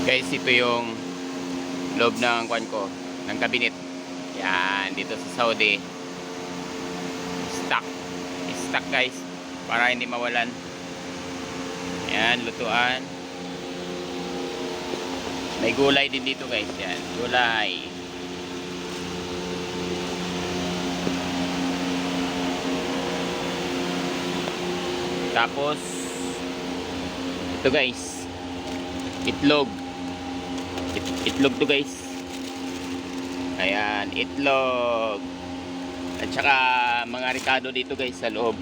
Guys, ito yung loob ng kwan ko, ng cabinet. Yan, dito sa Saudi. Stock. Stock guys, para hindi mawalan. Yan, lutuan. May gulay din dito guys. Yan, gulay. Tapos, ito guys, itlog. Itlog to guys. Ayan, itlog. At saka mga ricado dito guys sa loob.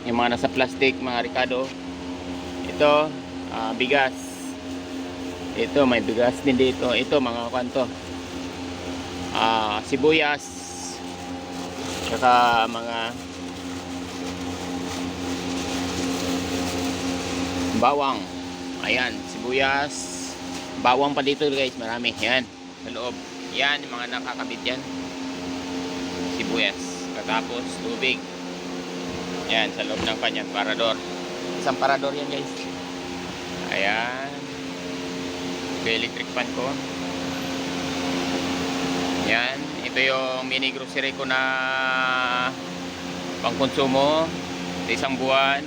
Yung mga nasa plastic, mga ricado. Ito, bigas. Ito, may bigas din dito. Ito, mga kanto. Sibuyas. Saka mga bawang. Ayan, sibuyas. Bawang pa dito guys, marami. Yan, sa loob. Yan, yung mga nakakabit yan. Sibuyas. Katapos, tubig. Yan, sa loob ng kanyang parador. Isang parador yan guys. Ayan. Okay, electric fan ko. Yan, ito yung mini grocery ko na pangkonsumo sa isang buwan.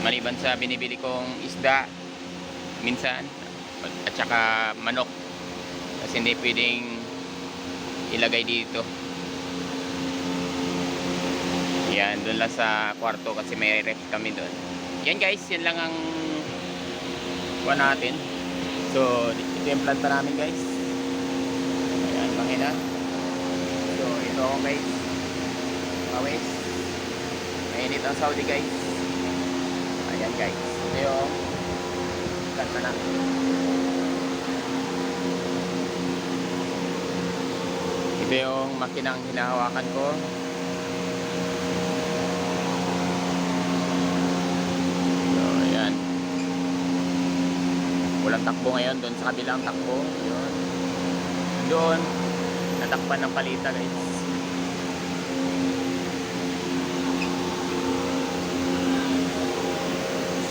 Maliban sa binibili kong isda minsan at saka manok kasi hindi pwedeng ilagay dito. Yan, doon lang sa kwarto kasi may ref kami doon. Yan guys, yan lang ang kuha natin. So ito yung planta namin guys. Ayan, makina. So ito guys, pawis. Mainit ang Saudi guys. Ayan guys, ito yung planta namin. Ito yung makinang hinahawakan ko. So, ayan. Walang takbo ngayon. Doon sa kabilang takbo. Yun. Doon, natakpan ng palita guys.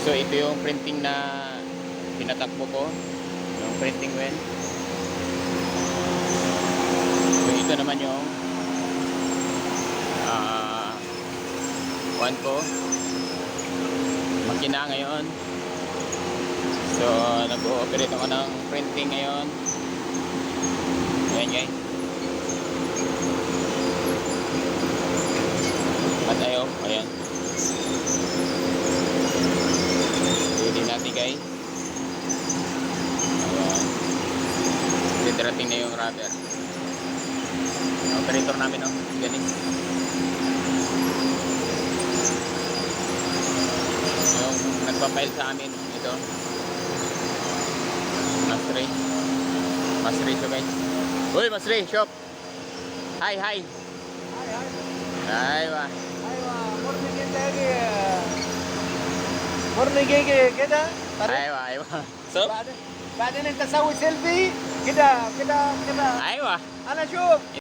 So, ito yung printing na tinatakbo ko. Yung printing wheel. Ito naman yung one ko makina ngayon. So nag-ooperate ako ng printing ngayon. Ayan guys, patayo. Ayan, pwede natin guys. Ayan, darating na yung rubber. Operator namin, no? Galing. Yung nagpapile sa amin, ito. Masri. Masri siya guys. Uy, Masri, shop. Hi, hi. Hi, hi. Hi, wa. ايوه مرني كده مرني كده Hi, wa, hi, wa. So? بعدين انت سوي سيلفي كده كده كده Hi, wa. انا شوف